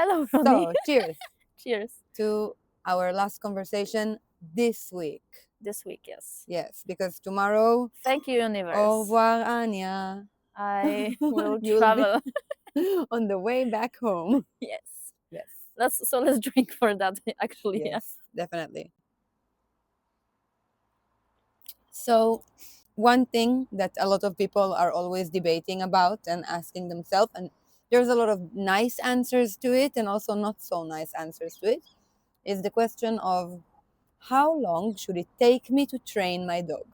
Hello, Roni. So, cheers Cheers. to our last conversation this week. This week, yes. Yes, because tomorrow, Thank you, universe. au revoir, Ania. I will You'll travel. be on the way back home. Yes. Yes. Let's drink for that. Actually, Yes, definitely. So, one thing that a lot of people are always debating about and asking themselves, and there's a lot of nice answers to it and also not so nice answers to it, is the question of how long should it take me to train my dog?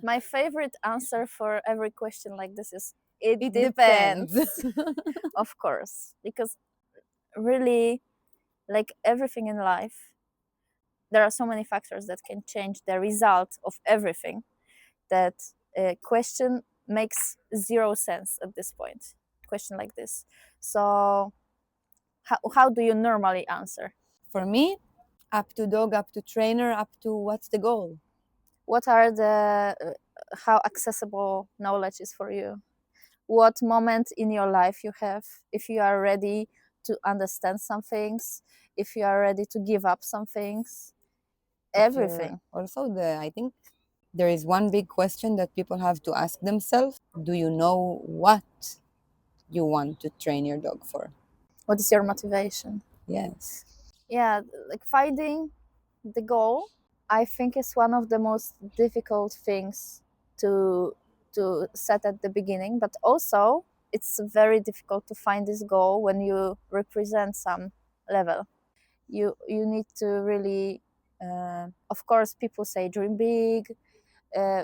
My favorite answer for every question like this is it It depends. depends. Of course, because really, like everything in life, there are so many factors that can change the result of everything that a question makes zero sense at this point. Question like this. So how do you normally answer? For me, up to dog, up to trainer, up to what's the goal? What are the how accessible knowledge is for you? What moment in your life you have, if you are ready to understand some things, if you are ready to give up some things, everything. Also, I think there is one big question that people have to ask themselves. Do you know what you want to train your dog for? What is your motivation? Yes. Yeah, like finding the goal, I think, is one of the most difficult things to set at the beginning, but also it's very difficult to find this goal when you represent some level. You need to really of course people say dream big,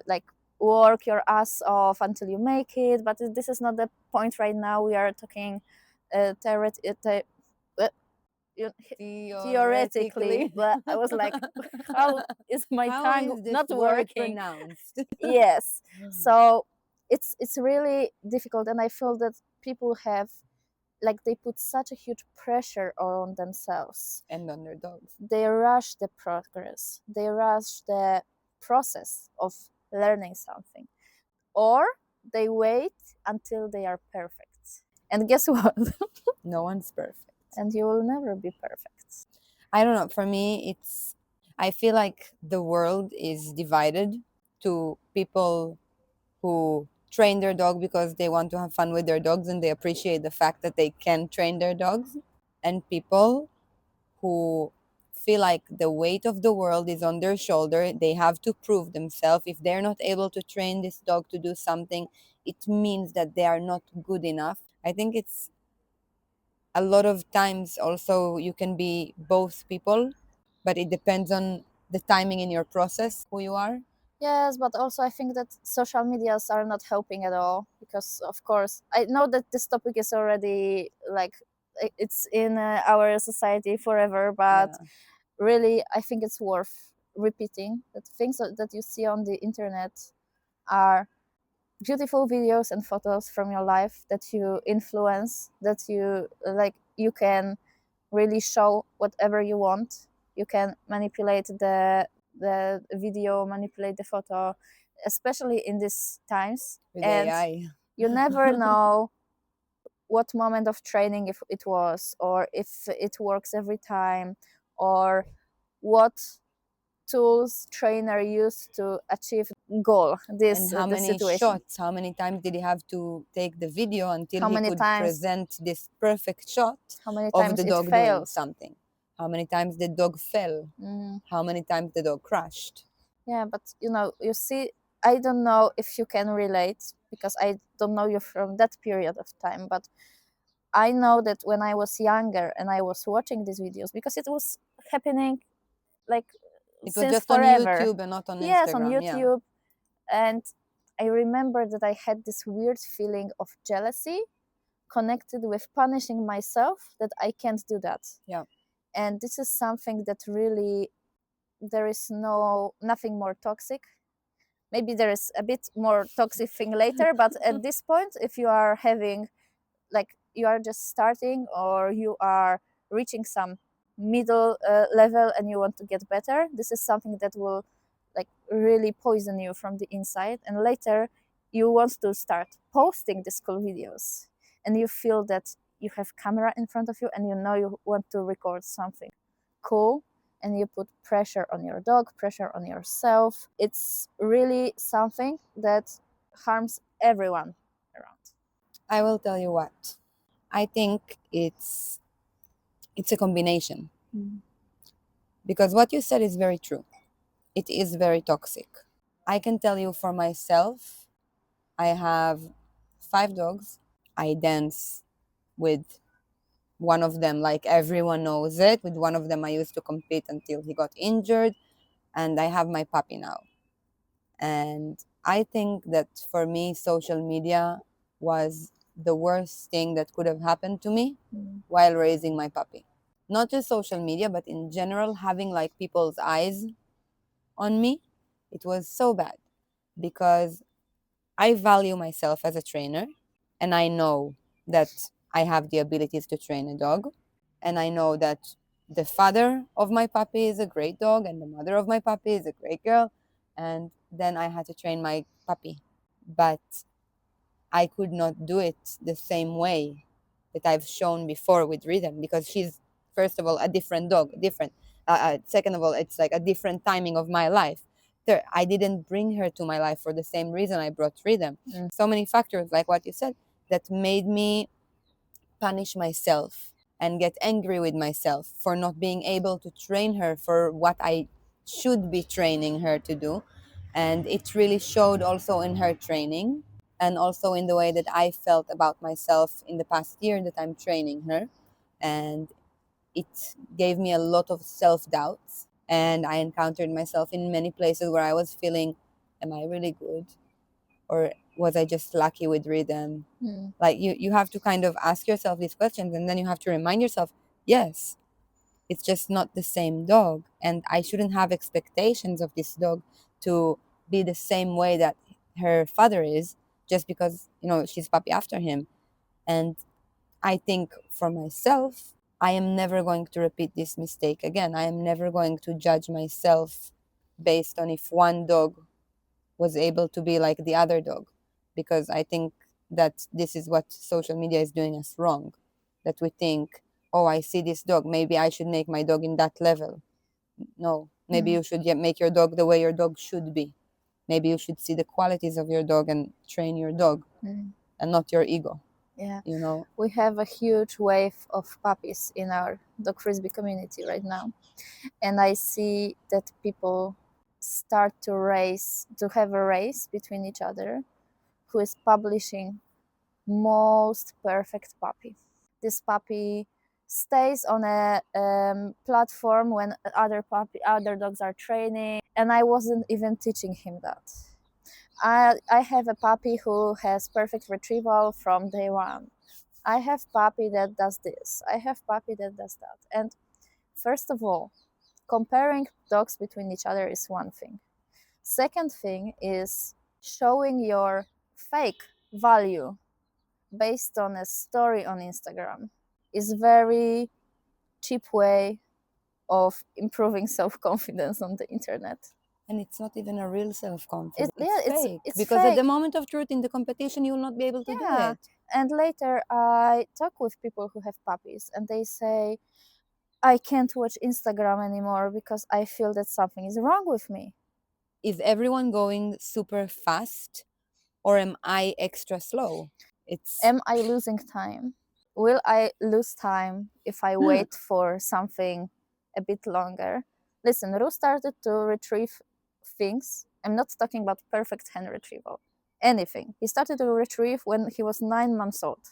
like work your ass off until you make it, but this is not the point right now. We are talking theoretically, but I was like, how is my How tongue is this not word working? pronounced? Yes. So it's really difficult, and I feel that people have, like, they put such a huge pressure on themselves. And on their dogs. They rush the progress. They rush the process of learning something, or they wait until they are perfect. And guess what? No one's perfect. And you will never be perfect. I don't know. For me, I feel like the world is divided to people who train their dog because they want to have fun with their dogs and they appreciate the fact that they can train their dogs, and people who feel like the weight of the world is on their shoulder. They have to prove themselves. If they're not able to train this dog to do something, it means that they are not good enough. I think it's a lot of times also you can be both people, but it depends on the timing in your process, who you are. Yes, but also I think that social medias are not helping at all, because of course I know that this topic is already like it's in our society forever, but Yeah. really I think it's worth repeating that things that you see on the internet are beautiful videos and photos from your life that you influence, that you like, you can really show whatever you want. You can manipulate the video, manipulate the photo, especially in these times. With And AI. you never know what moment of training if it was, or if it works every time, or what tools trainer used to achieve goal this And how this many situation. shots, how many times did he have to take the video until How he many could times? present this perfect shot How many of times the it dog doing fails? something? How many times the dog fell? How many times the dog crashed? Yeah, but you see, I don't know if you can relate, because I don't know you from that period of time, but I know that when I was younger and I was watching these videos, because it was happening like It was since just on forever. YouTube and not on Yes, on Instagram. Yeah. YouTube. And I remember that I had this weird feeling of jealousy connected with punishing myself, that I can't do that. Yeah. And this is something that really, there is nothing more toxic. Maybe there is a bit more toxic thing later, but at this point, if you are having, like, you are just starting, or you are reaching some middle level and you want to get better, this is something that will, like, really poison you from the inside. And later you want to start posting these cool videos, and you feel that you have camera in front of you and you know you want to record something cool, and you put pressure on your dog, pressure on yourself. It's really something that harms everyone around. I will tell you what. I think it's a combination, Mm. because what you said is very true. It is very toxic. I can tell you for myself, I have 5 dogs. I dance with one of them, like everyone knows it. With one of them, I used to compete until he got injured, and I have my puppy now. And I think that for me, social media was the worst thing that could have happened to me Mm. while raising my puppy. Not just social media, but in general, having like people's eyes on me, it was so bad, because I value myself as a trainer, and I know that I have the abilities to train a dog, and I know that the father of my puppy is a great dog and the mother of my puppy is a great girl, and then I had to train my puppy. But I could not do it the same way that I've shown before with Rhythm, because she's, first of all, a different dog, different. Second of all, it's like a different timing of my life. Third, I didn't bring her to my life for the same reason I brought Rhythm. Mm. So many factors, like what you said, that made me punish myself and get angry with myself for not being able to train her for what I should be training her to do. And it really showed also in her training, and also in the way that I felt about myself in the past year that I'm training her. And it gave me a lot of self doubts. And I encountered myself in many places where I was feeling, am I really good? Or was I just lucky with rhythm? Mm. Like you have to kind of ask yourself these questions, and then you have to remind yourself, yes, it's just not the same dog, and I shouldn't have expectations of this dog to be the same way that her father is, just because she's puppy after him. And I think for myself, I am never going to repeat this mistake again. I am never going to judge myself based on if one dog was able to be like the other dog, because I think that this is what social media is doing us wrong, that we think, oh, I see this dog, maybe I should make my dog in that level. No, maybe Mm. you should make your dog the way your dog should be. Maybe you should see the qualities of your dog and train your dog, Mm. and not your ego, Yeah, you know we have a huge wave of puppies in our dog frisbee community right now, and I see that people start to have a race between each other, who is publishing most perfect puppy. This puppy stays on a platform when other dogs are training, and I wasn't even teaching him that. I have a puppy who has perfect retrieval from day one. I have puppy that does this. I have puppy that does that. And first of all, comparing dogs between each other is one thing. Second thing is showing your fake value based on a story on Instagram is very cheap way of improving self-confidence on the internet. and it's not even a real self-confidence, Yeah, it's fake, it's because at fake. the moment of truth in the competition you will not be able to do Yeah. it. And later I talk with people who have puppies and they say, I can't watch Instagram anymore because I feel that something is wrong with me. Is everyone going super fast, or am I extra slow? It's Am I losing time? Will I lose time if I wait for something a bit longer? Listen, Ru started to retrieve things. I'm not talking about perfect hand retrieval. Anything. He started to retrieve when he was 9 months old.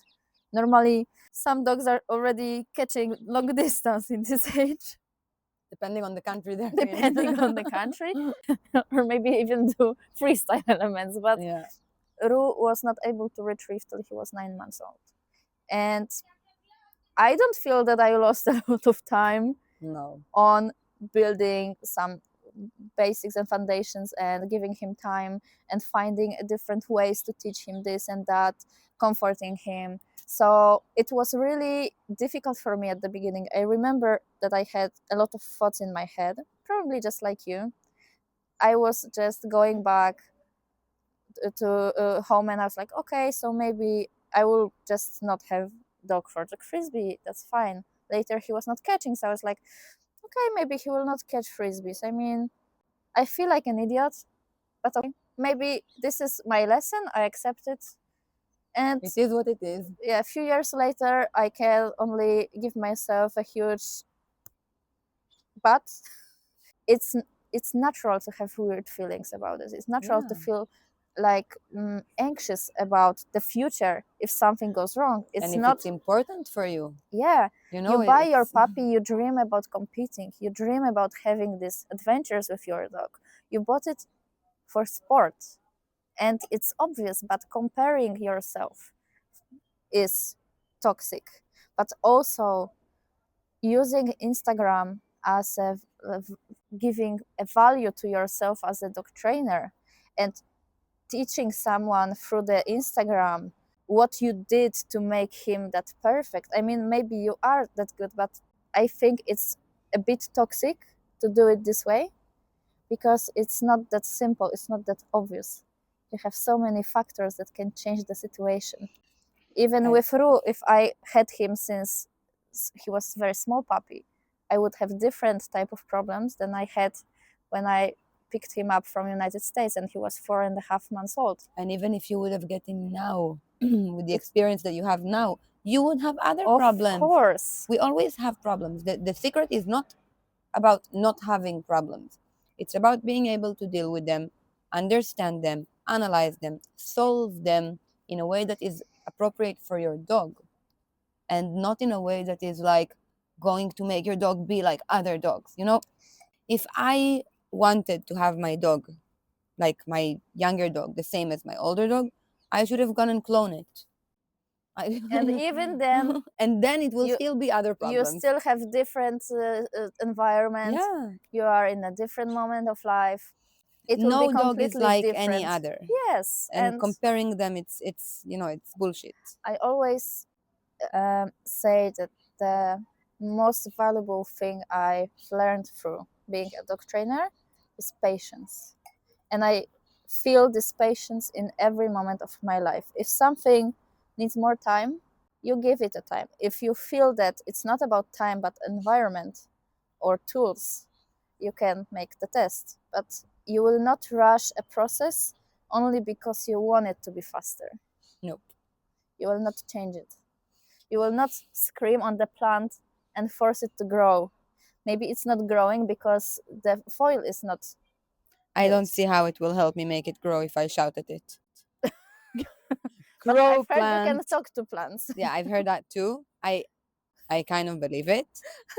Normally, some dogs are already catching long distance in this age, depending on the country they're depending on the in. country, or maybe even do freestyle elements. But Yeah, Ru was not able to retrieve till he was 9 months old. And I don't feel that I lost a lot of time no. on building some basics and foundations and giving him time and finding different ways to teach him this and that, comforting him. So it was really difficult for me at the beginning. I remember that I had a lot of thoughts in my head, probably just like you. I was just going back to home and I was like, okay, so maybe I will just not have dog for the frisbee, that's fine. Later he was not catching, so I was like, okay, maybe he will not catch frisbees. I mean, I feel like an idiot, but okay, maybe this is my lesson, I accept it. And It is what it is. yeah, a few years later I can only give myself a huge but. It's natural to have weird feelings about it. It's natural to Yeah. feel like anxious about the future if something goes wrong. And It's if it's not. important for you, Yeah, you you know, buy your it's puppy, you dream about competing, you dream about having these adventures with your dog. You bought it for sport, and it's obvious, but comparing yourself is toxic. But also using Instagram as giving a value to yourself as a dog trainer and teaching someone through the Instagram what you did to make him that perfect. I mean, maybe you are that good, but I think it's a bit toxic to do it this way because it's not that simple, it's not that obvious. You have so many factors that can change the situation. Even I, with Ru, if I had him since he was a very small puppy, I would have different type of problems than I had when I picked him up from United States and he was 4.5 months old. and even if you would have get him now, with the It, experience that you have now, you would have other of problems. course. We always have problems. The secret is not about not having problems. It's about being able to deal with them, understand them, analyze them, solve them in a way that is appropriate for your dog, and not in a way that is like going to make your dog be like other dogs. You know, if I wanted to have my dog, like my younger dog, the same as my older dog, I should have gone and cloned it. And even then, And then it will you still be other you problems. still have different environment. Yeah. You are in a different moment of life. It will be No dog is completely like any different. other. Yes, And and comparing them, it's you know, it's bullshit. I always say that the most valuable thing I've learned through being a dog trainer is patience. And I feel this patience in every moment of my life. If something needs more time, you give it a time. If you feel that it's not about time but environment or tools, you can make the test. But you will not rush a process only because you want it to be faster. Nope. You will not change it. You will not scream on the plant and force it to grow. Maybe it's not growing because the foil is not. I don't see how it will help me make it grow if I shout at it. But Grow I've heard you can plant. talk to plants. Yeah, I've heard that too. I kind of believe it,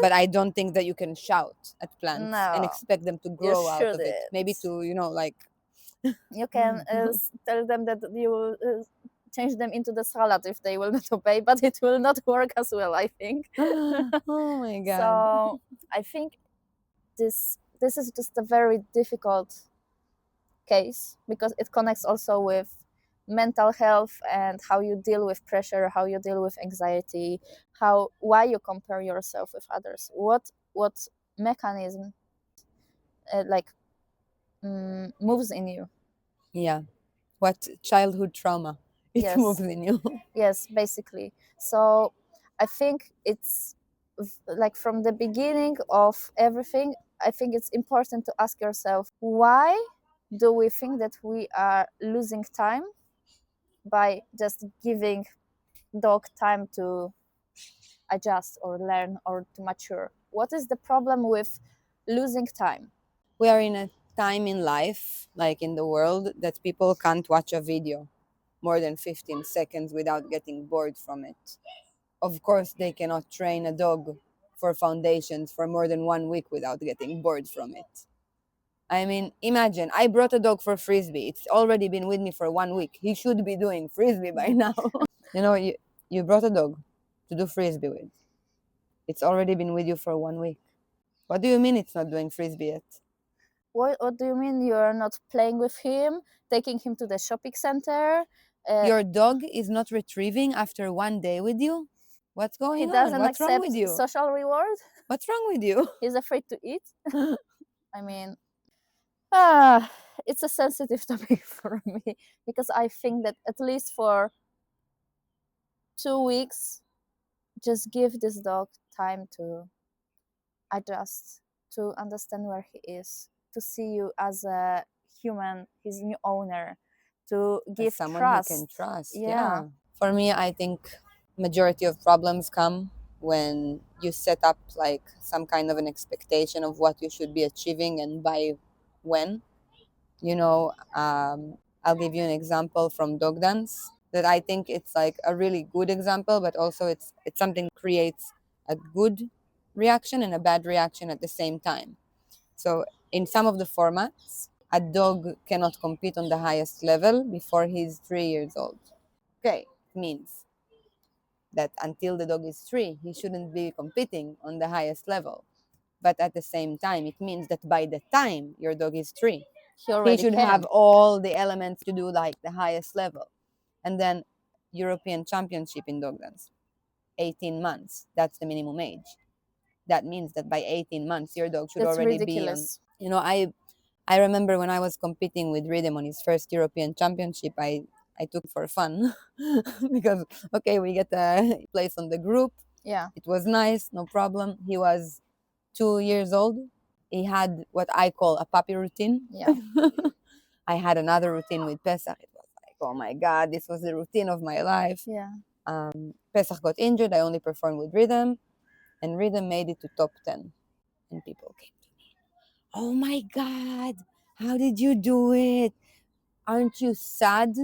but I don't think that you can shout at plants and No, expect them to you grow out of it. Maybe shouldn't. to, you know, like You can tell them that you will change them into the salad if they will not obey, but it will not work as well, I think. oh my god. So I think this is just a very difficult case because it connects also with mental health and how you deal with pressure, how you deal with anxiety, how why you compare yourself with others, what mechanism like moves in you. Yeah. What childhood trauma it moves Yes, in you. yes, basically. So I think it's like from the beginning of everything, I think it's important to ask yourself why do we think that we are losing time by just giving dog time to adjust or learn or to mature? What is the problem with losing time? We are in a time in life, like in the world, that people can't watch a video more than 15 seconds without getting bored from it. Of course, they cannot train a dog for foundations for more than 1 week without getting bored from it. I mean, imagine I brought a dog for frisbee. It's already been with me for 1 week. He should be doing frisbee by now. you know, you brought a dog to do frisbee with. It's already been with you for 1 week. What do you mean it's not doing frisbee yet? What do you mean you're not playing with him, taking him to the shopping center? Your dog is not retrieving after 1 day with you? What's He going on? doesn't What's wrong with accept you? social reward. What's wrong with you? He's afraid to eat. I mean, ah, it's a sensitive topic for me because I think that at least for 2 weeks just give this dog time to adjust, to understand where he is, to see you as a human, his new owner, to As give someone he can trust. trust. Yeah, Yeah. For me, I think majority of problems come when you set up like some kind of an expectation of what you should be achieving and by when. You know, I'll give you an example from dog dance that I think it's like a really good example, but also it's something that creates a good reaction and a bad reaction at the same time. So in some of the formats, a dog cannot compete on the highest level before he's 3 years old. Okay, it means that until the dog is 3, he shouldn't be competing on the highest level. But at the same time, it means that by the time your dog is 3, he he already should have can. all the elements to do like the highest level. And then European Championship in dog dance, 18 months. That's the minimum age. That means that by 18 months, your dog should That's already be on. ridiculous. You know, I remember when I was competing with Rhythm on his first European Championship, I took it for fun because, okay, we get a place on the group. Yeah, It was nice, no problem. He was 2 years old. He had what I call a puppy routine. yeah, I had another routine with Pesach. It was like, oh my God, this was the routine of my life. yeah. Pesach got injured. I only performed with Rhythm, and Rhythm made it to top 10. And people came to me, oh my God, how did you do it? Aren't you sad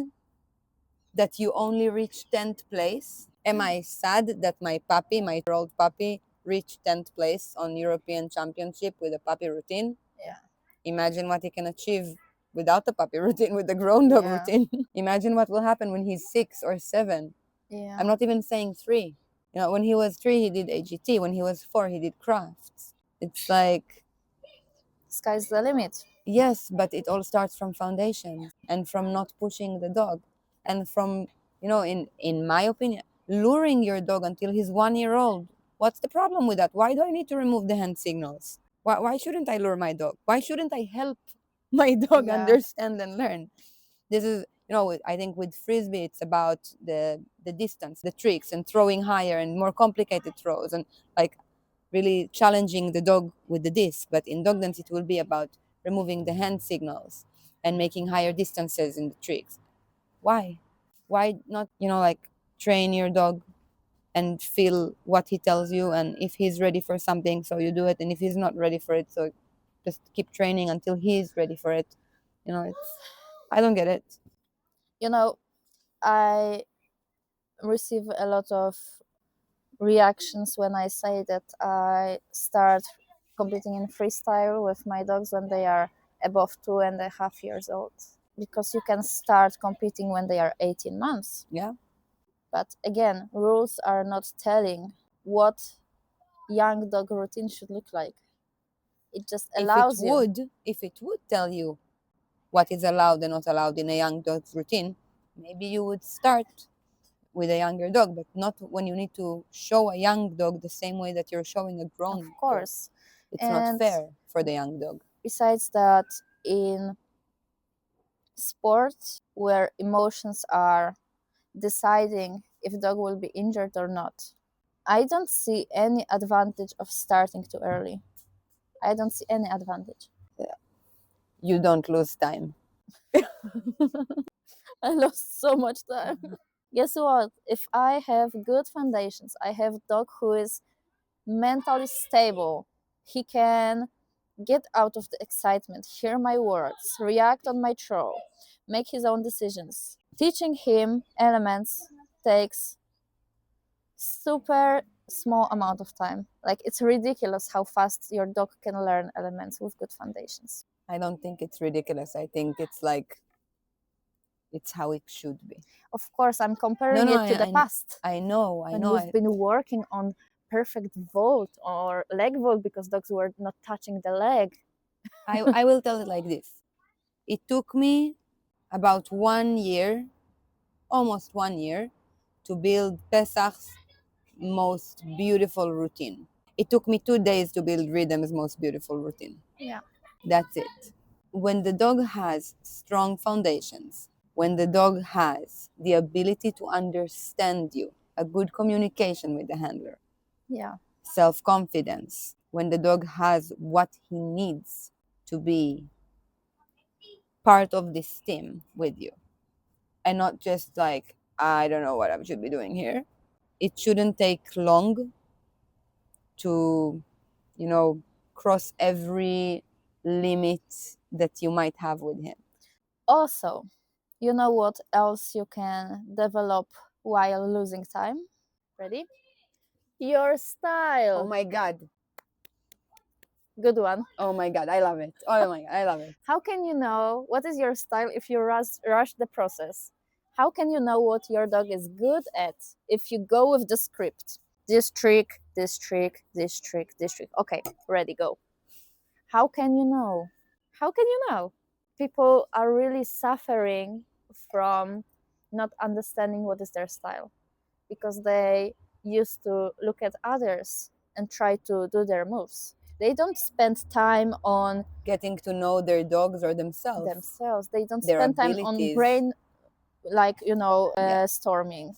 that you only reached 10th place? Am I sad that my puppy, my 3-year-old puppy, reached 10th place on European Championship with a puppy routine? Yeah, Imagine what he can achieve without the puppy routine, with the grown dog yeah, routine. Imagine what will happen when he's 6 or 7. yeah. I'm not even saying 3. You know, when he was 3, he did AGT. When he was 4, he did crafts. It's like, Sky's the limit. yes, but it all starts from foundation and from not pushing the dog and from, in my opinion, luring your dog until he's 1 year old. What's the problem with that? Why do I need to remove the hand signals? Why shouldn't I lure my dog? Why shouldn't I help my dog Yeah, understand and learn? This is, I think with frisbee, it's about the distance, the tricks, and throwing higher and more complicated throws, and like really challenging the dog with the disc. But in dog dance, it will be about removing the hand signals and making higher distances in the tricks. Why? Why not, like train your dog and feel what he tells you, and if he's ready for something, so you do it, and if he's not ready for it, so just keep training until he's ready for it. It's I don't get it. you know, I receive a lot of reactions when I say that I start competing in freestyle with my dogs when they are above 2.5 years old. Because you can start competing when they are 18 months. Yeah. But again, rules are not telling what young dog routine should look like. It just if it allows you. would if it would tell you what is allowed and not allowed in a young dog's routine, maybe you would start with a younger dog, but not when you need to show a young dog the same way that you're showing a Of grown dog. course. It's not And fair for the young dog. besides that, in sport where emotions are deciding if dog will be injured or not, I don't see any advantage of starting too early. I don't see any advantage. You don't lose time. I lost so much time. Guess what? If I have good foundations, I have a dog who is mentally stable. He can get out of the excitement, hear my words, react on my throw, make his own decisions. Teaching him elements takes super small amount of time. Like it's ridiculous how fast your dog can learn elements with good foundations. I don't think it's ridiculous. I think it's like it's how it should be. Of course, I'm No, comparing no, it to the past I know, I when know. we've been working on perfect vault or leg vault because dogs were not touching the leg. I will tell it like this. It took me about 1 year, almost 1 year, to build Pesach's most beautiful routine. It took me 2 days to build Rhythm's most beautiful routine. Yeah. That's it. When the dog has strong foundations, when the dog has the ability to understand you, a good communication with the handler, Yeah. self-confidence, when the dog has what he needs to be part of this team with you, and not just like, I don't know what I should be doing here. It shouldn't take long to, you know, cross every limit that you might have with him. Also, you know what else you can develop while losing time? Ready? Your Oh style. my God. Good one. Oh my God. I love it. Oh my God. I love it. How can you know what is your style if you rush the process? How can you know what your dog is good at if you go with the script? This trick, this trick, this trick, this trick. Okay, ready, go. How can you know? How can you know? People are really suffering from not understanding what is their style because they used to look at others and try to do their moves. They don't spend time on Getting to know their dogs or themselves, themselves. They don't their spend time on abilities. brain, like, Yeah. storming.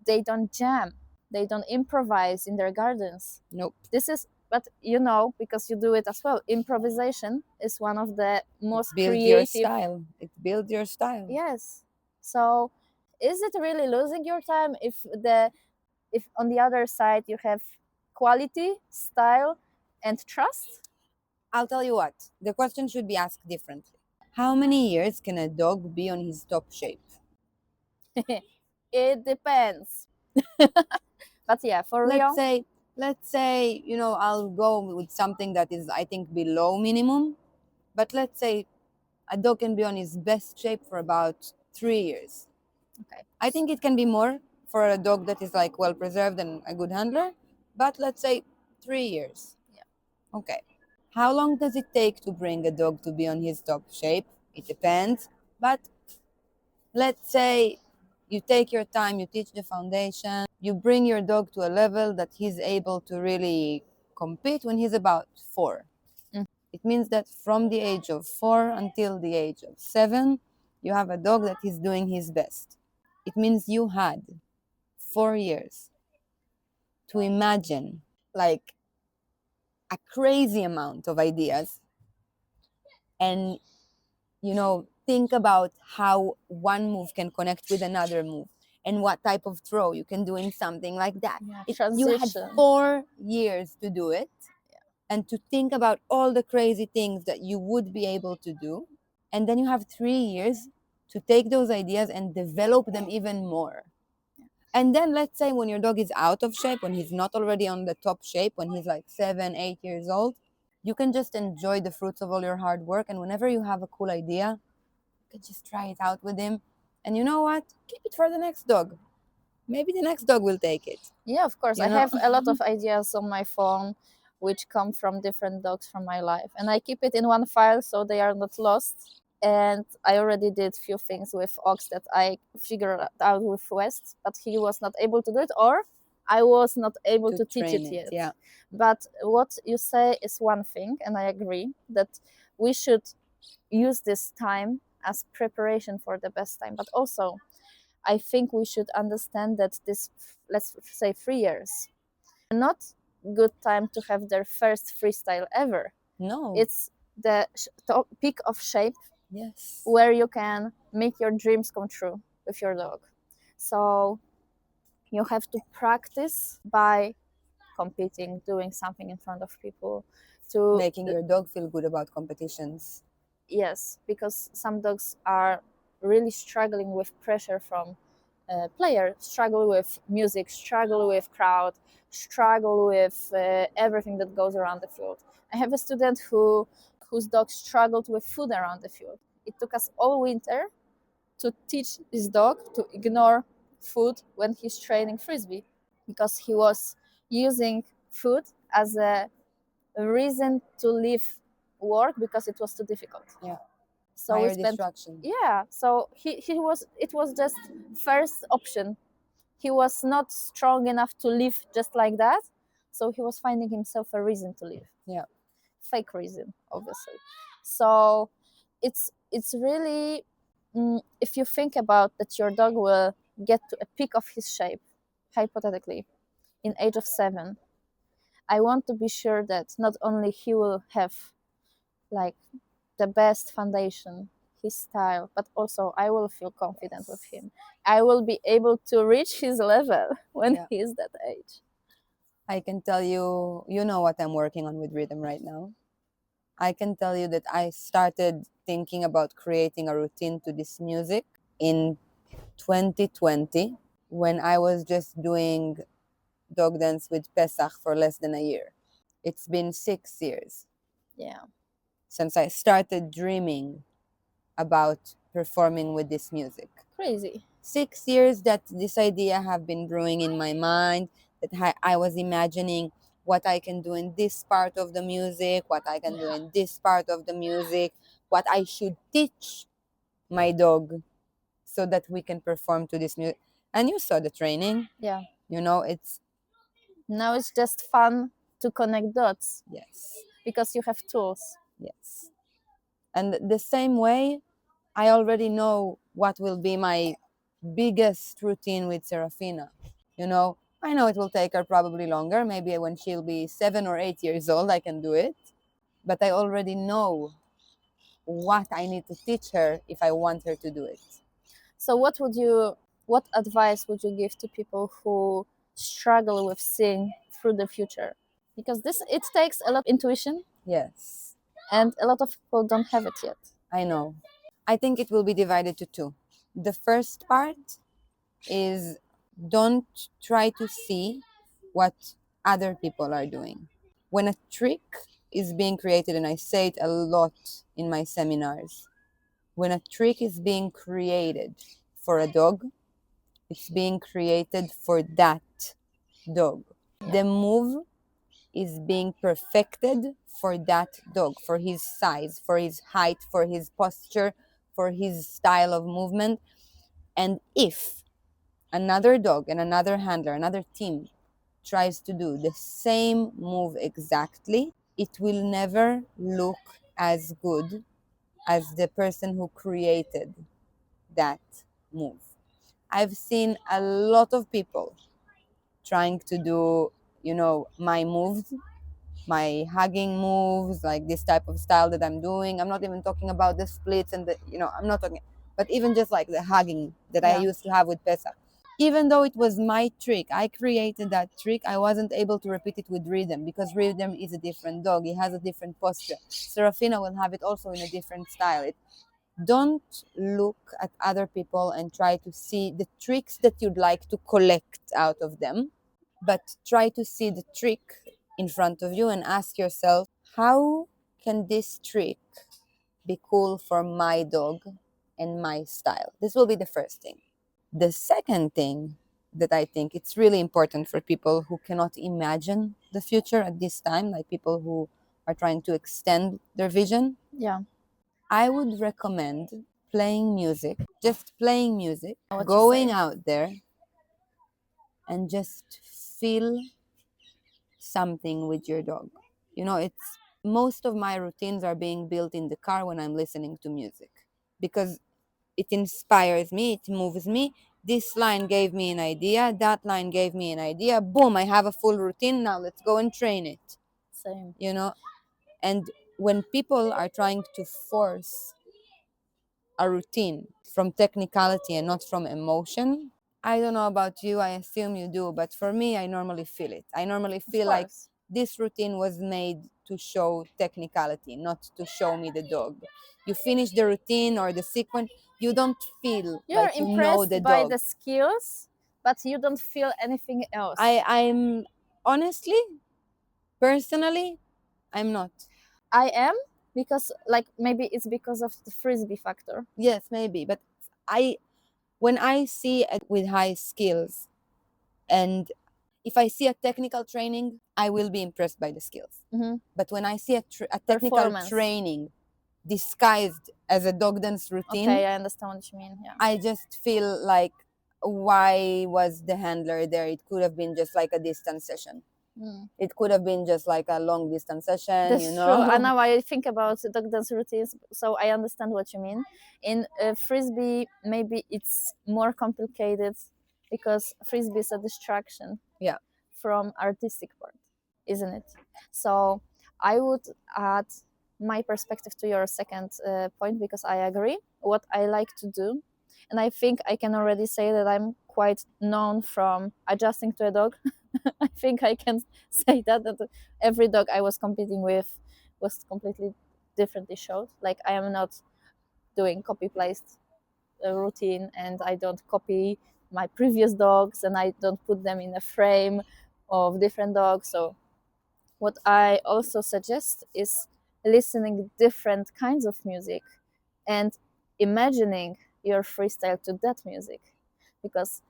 They don't jam. They don't improvise in their gardens. Nope. This is, but because you do it as well, improvisation is one of the most Build your creative. style. It builds your style. Yes. So is it really losing your time if on the other side you have quality, style, and trust? I'll tell you what, the question should be asked differently. How many years can a dog be on his top shape? It depends. But yeah, for Let's real. say, I'll go with something that is, I think, below minimum. But let's say a dog can be on his best shape for about 3 years. Okay. I think it can be more for a dog that is like well preserved and a good handler. But let's say 3 years. Yeah. Okay. How long does it take to bring a dog to be on his top shape? It depends. But let's say you take your time, you teach the foundation, you bring your dog to a level that he's able to really compete when he's about 4. Mm. It means that from the age of 4 until the age of 7, you have a dog that is doing his best. It means you had 4 years to imagine like a crazy amount of ideas and think about how one move can connect with another move and what type of throw you can do in something like that. Yeah, You had transition. 4 years to do it and to think about all the crazy things that you would be able to do. And then you have 3 years to take those ideas and develop them even more. And then let's say when your dog is out of shape, when he's not already on the top shape, when he's like 7, 8 years old, you can just enjoy the fruits of all your hard work. And whenever you have a cool idea, you can just try it out with him. And you know what? Keep it for the next dog. Maybe the next dog will take it. Yeah, of course. You I know? have a lot of ideas on my phone which come from different dogs from my life. And I keep it in one file so they are not lost. And I already did few things with Ox that I figured out with West, but he was not able to do it, or I was not able To to teach train it it, yet. yeah. But what you say is one thing, and I agree that we should use this time as preparation for the best time. But also, I think we should understand that this, let's say, 3 years, not good time to have their first freestyle ever. No. It's the peak of shape Yes. where you can make your dreams come true with your dog. So you have to practice by competing, doing something in front of people, to Making your dog feel good about competitions. yes, because some dogs are really struggling with pressure from players, struggle with music, struggle with crowd, struggle with everything that goes around the field. I have a student whose dog struggled with food around the field. It took us all winter to teach this dog to ignore food when he's training frisbee because he was using food as a reason to leave work because it was too difficult. Yeah. So we Higher spent, distraction. yeah. So he was, it was just first option. He was not strong enough to live just like that. So he was finding himself a reason to live. Yeah. Fake reason, obviously. So it's really, if you think about that your dog will get to a peak of his shape, hypothetically, in age of 7, I want to be sure that not only he will have like the best foundation, his style, but also I will feel confident with him. I will be able to reach his level when Yeah. he is that age. I can tell you, you know what I'm working on with rhythm right now. I can tell you that I started thinking about creating a routine to this music in 2020 when I was just doing dog dance with Pesach for less than a year. It's been 6 years Yeah. since I started dreaming about performing with this music. Crazy. 6 years that this idea have been brewing in my mind, that I was imagining what I can do in this part of the music, what I can do in this part of the music, what I should teach my dog so that we can perform to this music. And you saw the training, Yeah. you know, it's Now it's just fun to connect dots yes, because you have tools. yes. And the same way, I already know what will be my biggest routine with Serafina. You know, I know it will take her probably longer. Maybe when she'll be 7 or 8 years old, I can do it. But I already know what I need to teach her if I want her to do it. So what advice would you give to people who struggle with seeing through the future? Because this it takes a lot of intuition Yes, and a lot of people don't have it yet. I know. I think it will be divided to two. The first part is don't try to see what other people are doing. When a trick is being created, and I say it a lot in my seminars, when a trick is being created for a dog, it's being created for that dog. Yeah. The move is being perfected for that dog, for his size, for his height, for his posture, for his style of movement. And if another dog and another handler, another team tries to do the same move exactly, it will never look as good as the person who created that move. I've seen a lot of people trying to do, my moves, my hugging moves, like this type of style that I'm doing. I'm not even talking about the splits and I'm not talking, but even just like the hugging that I Yeah. used to have with Pesach. Even though it was my trick, I created that trick, I wasn't able to repeat it with Rhythm because Rhythm is a different dog. He has a different posture. Serafina will have it also in a different style. Don't look at other people and try to see the tricks that you'd like to collect out of them, but try to see the trick in front of you and ask yourself, how can this trick be cool for my dog and my style? This will be the first thing. The second thing that I think it's really important for people who cannot imagine the future at this time, like people who are trying to extend their vision, Yeah. I would recommend playing music, just playing music, What you going say. out there and just feel something with your dog. It's most of my routines are being built in the car when I'm listening to music because it inspires me, it moves me. This line gave me an idea, that line gave me an idea. Boom, I have a full routine. Now let's go and train it. Same. And when people are trying to force a routine from technicality and not from emotion, I don't know about you, I assume you do, but for me, I normally feel it. I normally Of feel like course. this routine was made to show technicality, not to show me the dog. You finish the routine or the sequence, you don't feel You're like you know the impressed by dog. the skills, but you don't feel anything else. I'm honestly, personally, I'm not. I am because like maybe it's because of the frisbee factor. Yes, maybe, but I when I see it with high skills, and if I see a technical training, I will be impressed by the skills. Mm-hmm. But when I see a technical Performance. training disguised as a dog dance routine, Okay, I understand what you mean. Yeah. I just feel like, why was the handler there? It could have been just like a distance session. It could have been just like a long distance session, That's true. And now I think about dog dance routines, so I understand what you mean. In frisbee, maybe it's more complicated because frisbee is a distraction Yeah. from artistic part, isn't it? So I would add my perspective to your second point, because I agree what I like to do, and I think I can already say that I'm quite known from adjusting to a dog. I think I can say that every dog I was competing with was completely differently showed. Like I am not doing copy paste routine, and I don't copy my previous dogs, and I don't put them in a frame of different dogs. So what I also suggest is listening different kinds of music and imagining your freestyle to that music, because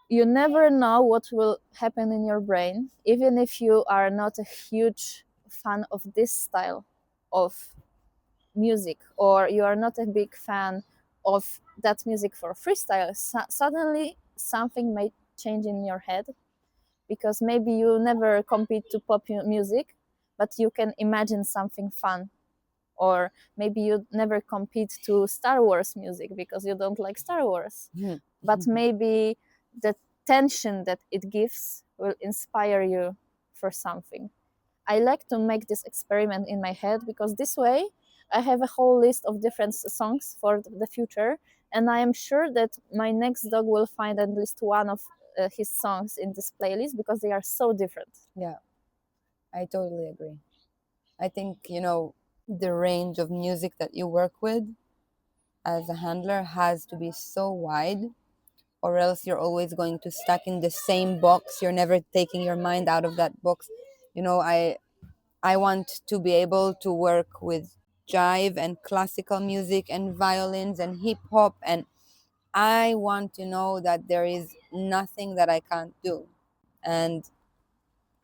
you never know what will happen in your brain, even if you are not a huge fan of this style of music, or you are not a big fan of that music for freestyle. Suddenly something may change in your head, because maybe you never compete to pop music, but you can imagine something fun. Or maybe you never compete to Star Wars music because you don't like Star Wars, Mhm. but maybe the tension that it gives will inspire you for something. I like to make this experiment in my head, because this way I have a whole list of different songs for the future, and I am sure that my next dog will find at least one of his songs in this playlist, because they are so different. Yeah, I totally agree. I think, the range of music that you work with as a handler has to be so wide, or else you're always going to stuck in the same box. You're never taking your mind out of that box. I want to be able to work with jive and classical music and violins and hip hop, and I want to know that there is nothing that I can't do. And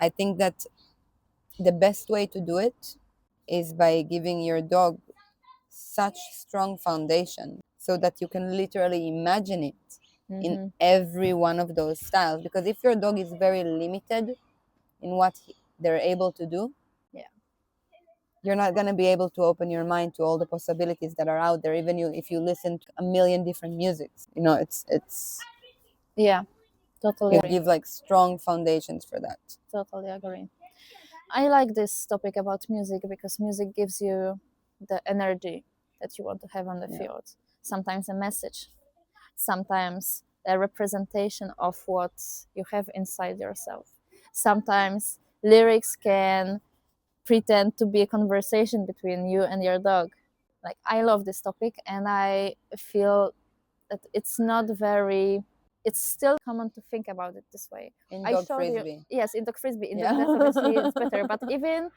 I think that the best way to do it is by giving your dog such strong foundation so that you can literally imagine it in Mm-hmm. every one of those styles. Because if your dog is very limited in what they're able to do, Yeah. you're not going to be able to open your mind to all the possibilities that are out there, even if you listen to a million different musics. It's Yeah, totally you agree. give like strong foundations for that. Totally agree. I like this topic about music because music gives you the energy that you want to have on the Yeah. field. Sometimes a message, sometimes a representation of what you have inside yourself. Sometimes lyrics can pretend to be a conversation between you and your dog. Like, I love this topic, and I feel that it's not very, it's still common to think about it this way. In I dog showed you, frisbee. yes, in dog frisbee, in dog Yeah. death obviously it's better, but even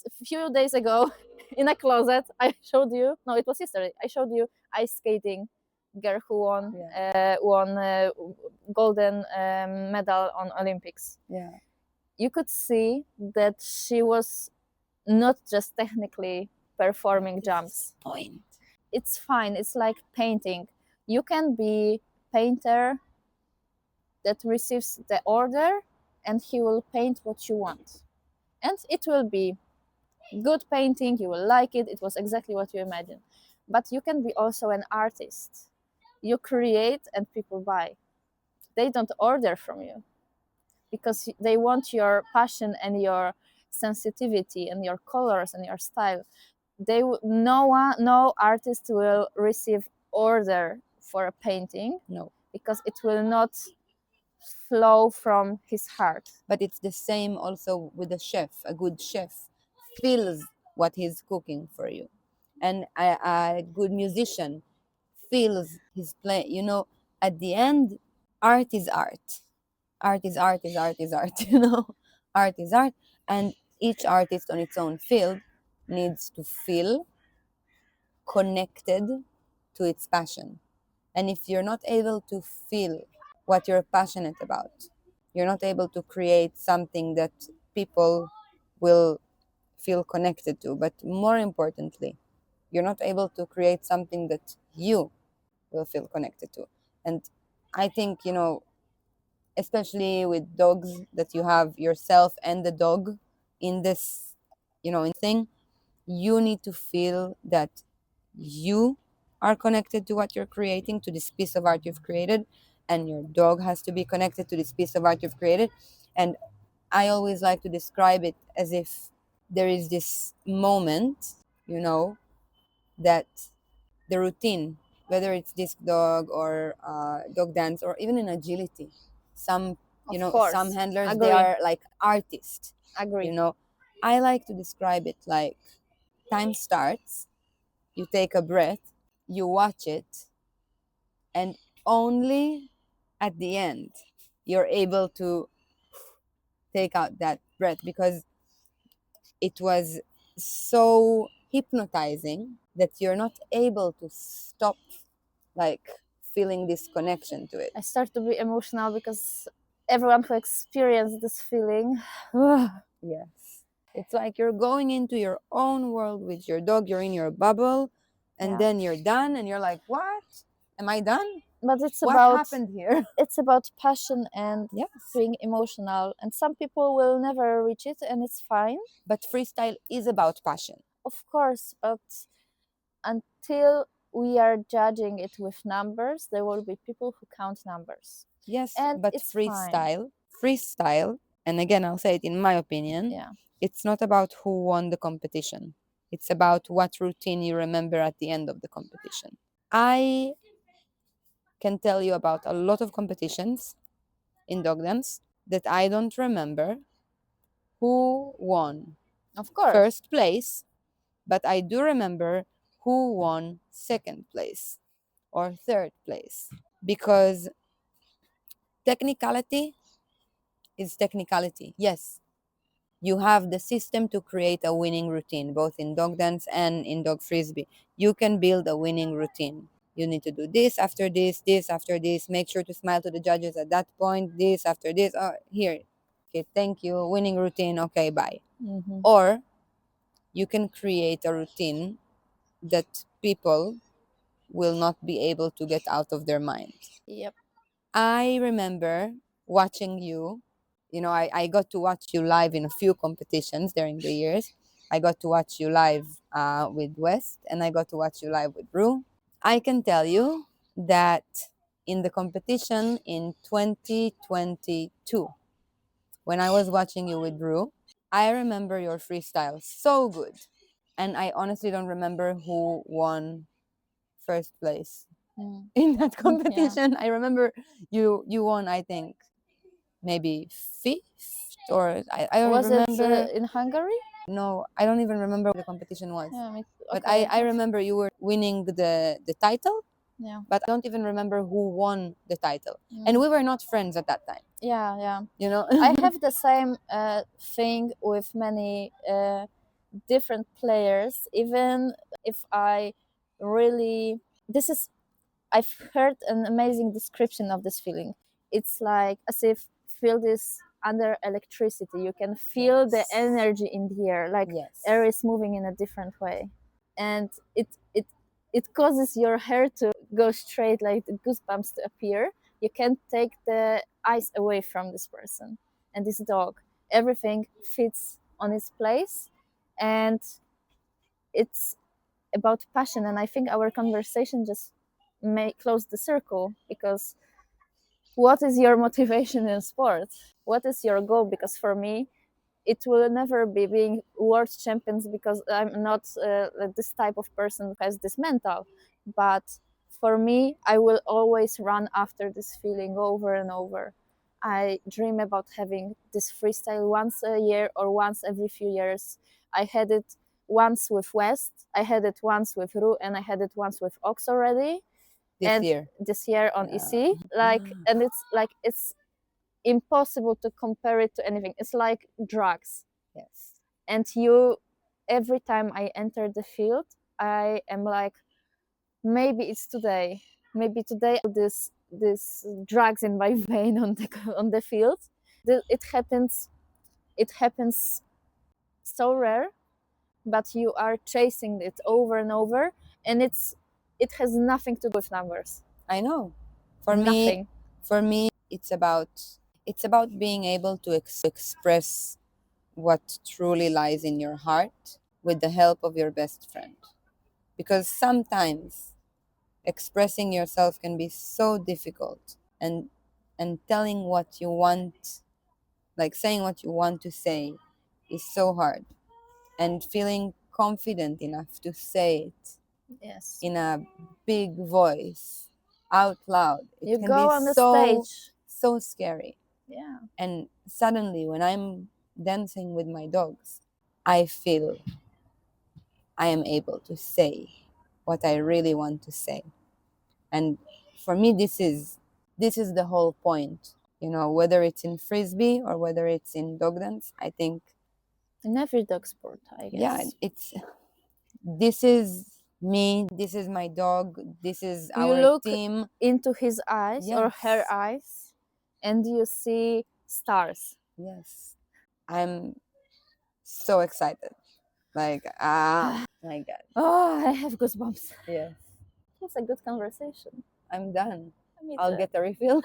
a few days ago in a closet I showed you, no, it was yesterday, I showed you ice skating girl who won Yeah. golden medal on Olympics. Yeah. You could see that she was not just technically performing This is jumps. the point. It's fine, it's like painting. You can be painter that receives the order, and he will paint what you want, and it will be good painting, you will like it, it was exactly what you imagined. But you can be also an artist. You create and people buy. They don't order from you, because they want your passion and your sensitivity and your colors and your style. No artist will receive order for a painting, No. because it will not flow from his heart. But it's the same also with a chef. A good chef feels what he's cooking for you. And a good musician feels his play. At the end, art is art. Art is art is art is art, Art is art. And each artist on its own field needs to feel connected to its passion. And if you're not able to feel what you're passionate about, you're not able to create something that people will feel connected to. But more importantly, you're not able to create something that you will feel connected to. And I think, especially with dogs, that you have yourself and the dog in this, thing, you need to feel that you are connected to what you're creating, to this piece of art you've created, and your dog has to be connected to this piece of art you've created. And I always like to describe it as if there is this moment, you know, that the routine, whether it's disc dog or dog dance or even in agility, some, you Of know, some course. handlers, they Agree. are like artists, you Agree. know. I like to describe it like time starts, you take a breath, you watch it, and only at the end you're able to take out that breath because it was so hypnotizing that you're not able to stop like feeling this connection to it. I start to be emotional because everyone who experienced this feeling. Yes. It's like you're going into your own world with your dog, you're in your bubble, and Yeah. then you're done and you're like, "What? Am I done? But What happened here?" it's about passion and Yes. being emotional, and some people will never reach it, and it's fine, But freestyle is about passion. of course. But until we are judging it with numbers, there will be people who count numbers, Yes, and but it's fine. freestyle, and again, I'll say it in my opinion, Yeah, it's not about who won the competition. It's about what routine you remember at the end of the competition. I can tell you about a lot of competitions in dog dance that I don't remember who won of course. first place, but I do remember who won second place or third place because technicality is technicality. Yes, you have the system to create a winning routine, both in dog dance and in dog frisbee. You can build a winning routine. You need to do this after this. Make sure to smile to the judges at that point. This after this. Oh, here. Okay, thank you. Winning routine. Okay, bye. Mm-hmm. Or you can create a routine that people will not be able to get out of their mind. Yep. I remember watching you. You know, I got to watch you live in a few competitions during the years. I got to watch you live with West, and I got to watch you live with Rue. I can tell you that in the competition in 2022, when I was watching you with Rue, I remember your freestyle so good. And I honestly don't remember who won first place Mm. in that Yeah. competition. I remember you won, I think, maybe fifth, or I don't Was it remember. in Hungary? No, I don't even remember what the competition was. Yeah. But Okay. I remember you were winning the title, Yeah. but I don't even remember who won the title. And Mm. we were not friends at that time, Yeah. Yeah. you know? I have the same thing with many different players. Even if I really, this is, I've heard an amazing description of this feeling. It's like as if feel this under electricity. You can feel the Yes. energy in the air, like Yes. air is moving in a different way, and it causes your hair to go straight, like the goosebumps to appear. You can't take the eyes away from this person and this dog. Everything fits on its place, and it's about passion. And I think our conversation just may close the circle, because what is your motivation in sport? What is your goal? Because for me, it will never be being world champions, because I'm not this type of person who has this mental. But for me, I will always run after this feeling over and over. I dream about having this freestyle once a year or once every few years. I had it once with West, I had it once with Ru, and I had it once with Ox already. This And year. this year on Yeah. EC, like, and it's impossible to compare it to anything. It's like drugs. Yes. And you, every time I enter the field, I am like, maybe it's today. Maybe today this drugs in my vein on the field. It happens. It happens so rare, but you are chasing it over and over, and it has nothing to do with numbers. I know. For me, Nothing. it's about being able to express what truly lies in your heart with the help of your best friend. Because sometimes expressing yourself can be so difficult. and telling what you want, like saying what you want to say, is so hard. And feeling confident enough to say it Yes. in a big voice out loud, it You can be go on the so stage. so scary. Yeah. And suddenly when I'm dancing with my dogs, I feel I am able to say what I really want to say. And for me, this is the whole point, whether it's in frisbee or whether it's in dog dance. I think, In every dog sport, I yeah, guess. this is me, this is my dog, this is You our look team. into his eyes or her Yes, eyes and you see stars. yes, I'm so excited, like, my god. Oh, I have goosebumps. Yes, It's a good conversation. I'm done. Me I'll too. get a refill.